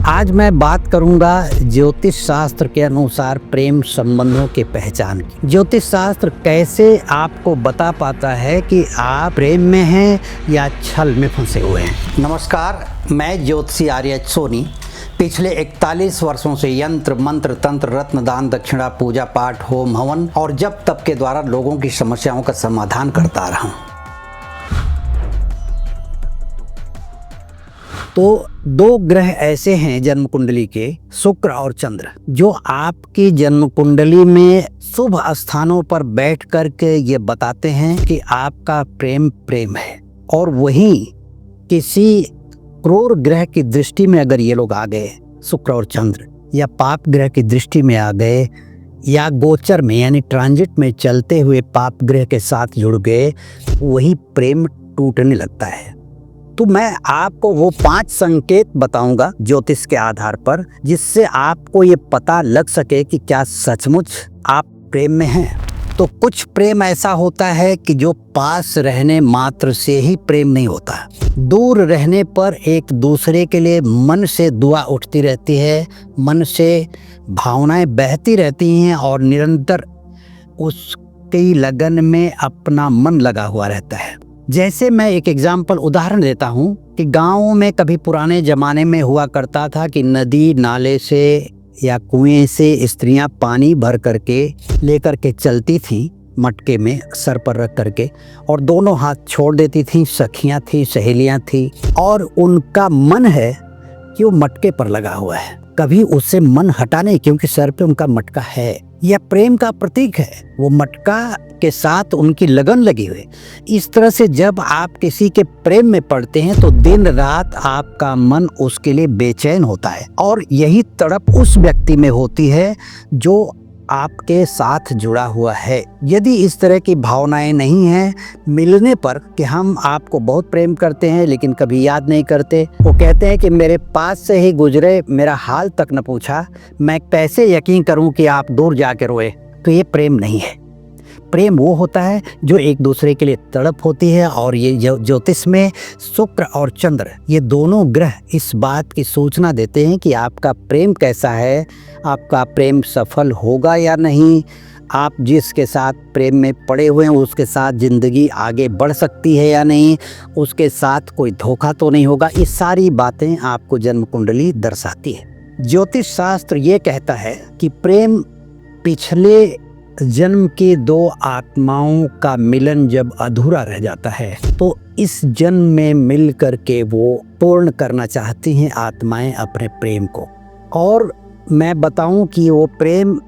आज मैं बात करूंगा ज्योतिष शास्त्र के अनुसार प्रेम संबंधों के पहचान की। ज्योतिष शास्त्र कैसे आपको बता पाता है कि आप प्रेम में हैं या छल में फंसे हुए हैं। नमस्कार, मैं ज्योतिषी आर्य सोनी पिछले 41 वर्षों से यंत्र मंत्र तंत्र रत्न दान दक्षिणा पूजा पाठ होम हवन और जप तप के द्वारा लोगों की समस्याओं का समाधान करता रहा हूँ। तो दो ग्रह ऐसे हैं जन्म कुंडली के, शुक्र और चंद्र, जो आपकी जन्म कुंडली में शुभ स्थानों पर बैठ करके ये बताते हैं कि आपका प्रेम है। और वहीं किसी क्रूर ग्रह की दृष्टि में अगर ये लोग आ गए, शुक्र और चंद्र, या पाप ग्रह की दृष्टि में आ गए, या गोचर में यानी ट्रांजिट में चलते हुए पाप ग्रह के साथ जुड़ गए, वही प्रेम टूटने लगता है। तो मैं आपको वो 5 संकेत बताऊंगा ज्योतिष के आधार पर, जिससे आपको ये पता लग सके कि क्या सचमुच आप प्रेम में हैं। तो कुछ प्रेम ऐसा होता है कि जो पास रहने मात्र से ही प्रेम नहीं होता, दूर रहने पर एक दूसरे के लिए मन से दुआ उठती रहती है, मन से भावनाएं बहती रहती हैं और निरंतर उसकी लगन में अपना मन लगा हुआ रहता है। जैसे मैं एक एग्जाम्पल उदाहरण देता हूँ कि गाँव में कभी पुराने ज़माने में हुआ करता था कि नदी नाले से या कुएं से स्त्रियां पानी भर करके लेकर के चलती थीं, मटके में सर पर रख करके, और दोनों हाथ छोड़ देती थीं। सखियां थीं, सहेलियां थीं, और उनका मन है कि वो मटके पर लगा हुआ है, कभी उससे मन हटा नहीं, क्योंकि सर पे उनका मटका है। यह प्रेम का प्रतीक है, वो मटका के साथ उनकी लगन लगी हुई। इस तरह से जब आप किसी के प्रेम में पड़ते हैं तो दिन रात आपका मन उसके लिए बेचैन होता है, और यही तड़प उस व्यक्ति में होती है जो आपके साथ जुड़ा हुआ है। यदि इस तरह की भावनाएं नहीं हैं, मिलने पर कि हम आपको बहुत प्रेम करते हैं लेकिन कभी याद नहीं करते, वो कहते हैं कि मेरे पास से ही गुजरे, मेरा हाल तक न पूछा, मैं कैसे यकीन करूं कि आप दूर जाके रोए, तो ये प्रेम नहीं है। प्रेम वो होता है जो एक दूसरे के लिए तड़प होती है। और ये ज्योतिष में शुक्र और चंद्र, ये दोनों ग्रह इस बात की सूचना देते हैं कि आपका प्रेम कैसा है, आपका प्रेम सफल होगा या नहीं, आप जिसके साथ प्रेम में पड़े हुए हैं उसके साथ ज़िंदगी आगे बढ़ सकती है या नहीं, उसके साथ कोई धोखा तो नहीं होगा। ये सारी बातें आपको जन्म कुंडली दर्शाती है। ज्योतिष शास्त्र ये कहता है कि प्रेम पिछले जन्म की 2 आत्माओं का मिलन जब अधूरा रह जाता है तो इस जन्म में मिल करके वो पूर्ण करना चाहती हैं आत्माएं अपने प्रेम को। और मैं बताऊं कि वो प्रेम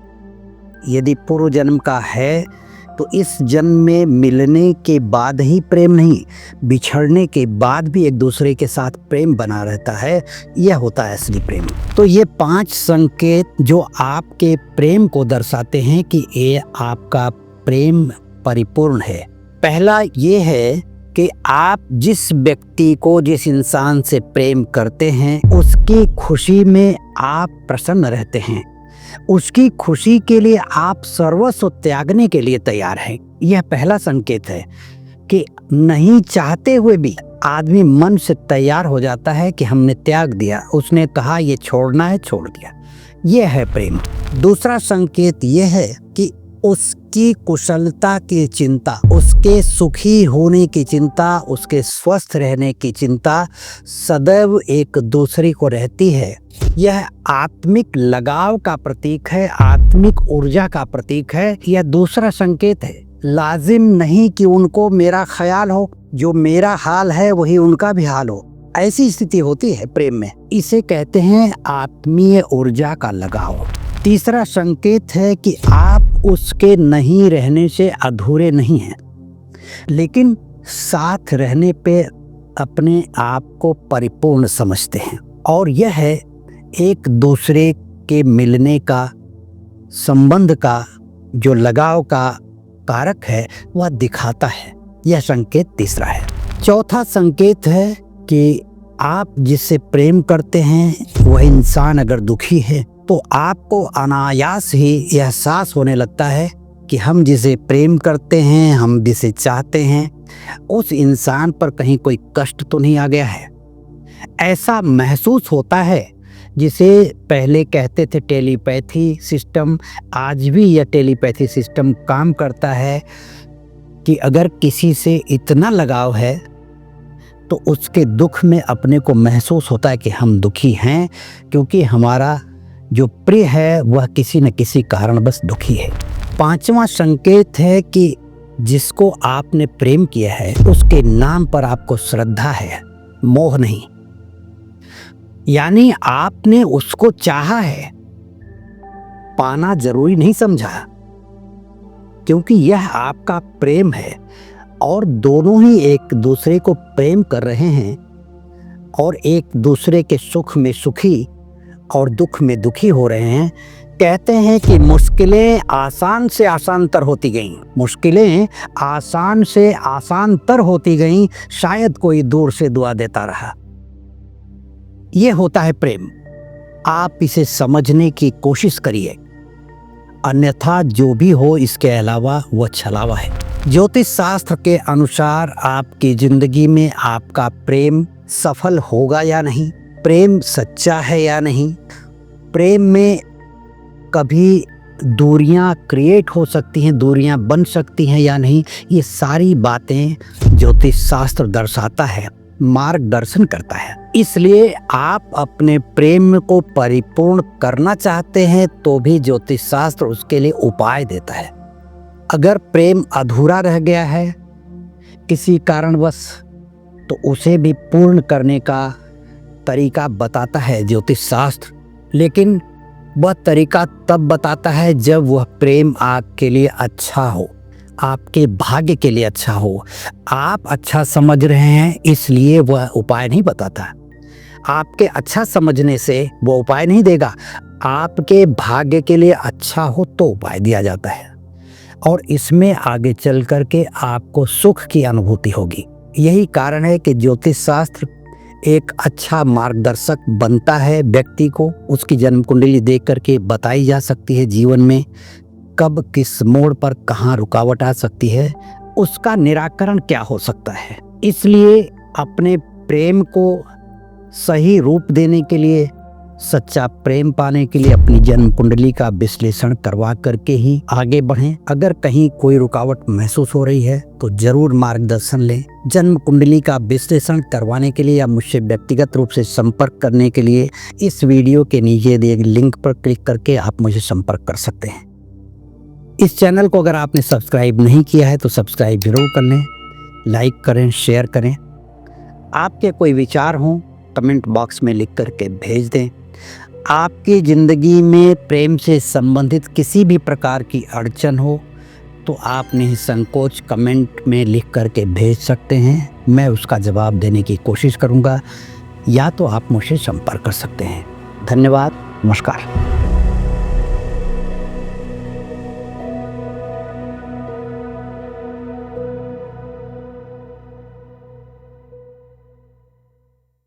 यदि पूर्व जन्म का है तो इस जन्म में मिलने के बाद ही प्रेम नहीं, बिछड़ने के बाद भी एक दूसरे के साथ प्रेम बना रहता है, यह होता है असली प्रेम। तो ये 5 संकेत जो आपके प्रेम को दर्शाते हैं कि ये आपका प्रेम परिपूर्ण है। पहला ये है कि आप जिस व्यक्ति को, जिस इंसान से प्रेम करते हैं, उसकी खुशी में आप प्रसन्न रहते हैं, उसकी खुशी के लिए आप सर्वस्व त्यागने के लिए तैयार हैं। यह पहला संकेत है कि नहीं चाहते हुए भी आदमी मन से तैयार हो जाता है कि हमने त्याग दिया, उसने कहा ये छोड़ना है, छोड़ दिया। यह है प्रेम। दूसरा संकेत यह है कि उसकी कुशलता की चिंता, उसके सुखी होने की चिंता, उसके स्वस्थ रहने की चिंता सदैव एक दूसरे को रहती है। यह आत्मिक लगाव का प्रतीक है, आत्मिक ऊर्जा का प्रतीक है। यह दूसरा संकेत है। लाजिम नहीं कि उनको मेरा ख्याल हो, जो मेरा हाल है वही उनका भी हाल हो, ऐसी स्थिति होती है प्रेम में। इसे कहते हैं आत्मीय ऊर्जा का लगाव। तीसरा संकेत है कि आप उसके नहीं रहने से अधूरे नहीं हैं, लेकिन साथ रहने पे अपने आप को परिपूर्ण समझते हैं। और यह है एक दूसरे के मिलने का, संबंध का जो लगाव का कारक है वह दिखाता है। यह संकेत तीसरा है। चौथा संकेत है कि आप जिससे प्रेम करते हैं वह इंसान अगर दुखी है तो आपको अनायास ही एहसास होने लगता है कि हम जिसे प्रेम करते हैं, हम जिसे चाहते हैं, उस इंसान पर कहीं कोई कष्ट तो नहीं आ गया है। ऐसा महसूस होता है जिसे पहले कहते थे टेलीपैथी सिस्टम, आज भी यह टेलीपैथी सिस्टम काम करता है कि अगर किसी से इतना लगाव है तो उसके दुख में अपने को महसूस होता है कि हम दुखी हैं, क्योंकि हमारा जो प्रिय है वह किसी न किसी कारणवश दुखी है। पांचवा संकेत है कि जिसको आपने प्रेम किया है उसके नाम पर आपको श्रद्धा है, मोह नहीं। यानी आपने उसको चाहा है, पाना जरूरी नहीं समझा, क्योंकि यह आपका प्रेम है और दोनों ही एक दूसरे को प्रेम कर रहे हैं और एक दूसरे के सुख में सुखी और दुख में दुखी हो रहे हैं। कहते हैं कि मुश्किलें आसान से आसान तर होती गईं, मुश्किलें आसान से आसान तर होती गईं, शायद कोई दूर से दुआ देता रहा। ये होता है प्रेम। आप इसे समझने की कोशिश करिए, अन्यथा जो भी हो इसके अलावा वह छलावा है। ज्योतिष शास्त्र के अनुसार आपकी जिंदगी में आपका प्रेम सफल होगा या नहीं, प्रेम सच्चा है या नहीं, प्रेम में कभी दूरियां क्रिएट हो सकती हैं, दूरियां बन सकती हैं या नहीं, ये सारी बातें ज्योतिष शास्त्र दर्शाता है, मार्गदर्शन करता है। इसलिए आप अपने प्रेम को परिपूर्ण करना चाहते हैं तो भी ज्योतिष शास्त्र उसके लिए उपाय देता है। अगर प्रेम अधूरा रह गया है किसी कारणवश तो उसे भी पूर्ण करने का तरीका बताता है ज्योतिष शास्त्र, लेकिन वह तरीका तब बताता है जब वह प्रेम आपके लिए अच्छा हो, आपके भाग्य के लिए अच्छा हो। आप अच्छा समझ रहे हैं इसलिए वह उपाय नहीं बताता, आपके अच्छा समझने से वो उपाय नहीं देगा। आपके भाग्य के लिए अच्छा हो तो उपाय दिया जाता है और इसमें आगे चल कर के आपको सुख की अनुभूति होगी। यही कारण है कि ज्योतिष शास्त्र एक अच्छा मार्गदर्शक बनता है व्यक्ति को। उसकी जन्म कुंडली देख करके बताई जा सकती है जीवन में कब किस मोड़ पर कहाँ रुकावट आ सकती है, उसका निराकरण क्या हो सकता है। इसलिए अपने प्रेम को सही रूप देने के लिए, सच्चा प्रेम पाने के लिए अपनी जन्म कुंडली का विश्लेषण करवा करके ही आगे बढ़ें। अगर कहीं कोई रुकावट महसूस हो रही है तो जरूर मार्गदर्शन लें। जन्म कुंडली का विश्लेषण करवाने के लिए या मुझसे व्यक्तिगत रूप से संपर्क करने के लिए इस वीडियो के नीचे दिए गए लिंक पर क्लिक करके आप मुझे संपर्क कर सकते हैं। इस चैनल को अगर आपने सब्सक्राइब नहीं किया है तो सब्सक्राइब जरूर कर लें, लाइक करें, शेयर करें। आपके कोई विचार हों कमेंट बॉक्स में लिख करके भेज दें। आपकी ज़िंदगी में प्रेम से संबंधित किसी भी प्रकार की अड़चन हो तो आप निसंकोच कमेंट में लिख करके भेज सकते हैं, मैं उसका जवाब देने की कोशिश करूंगा, या तो आप मुझसे संपर्क कर सकते हैं। धन्यवाद, नमस्कार।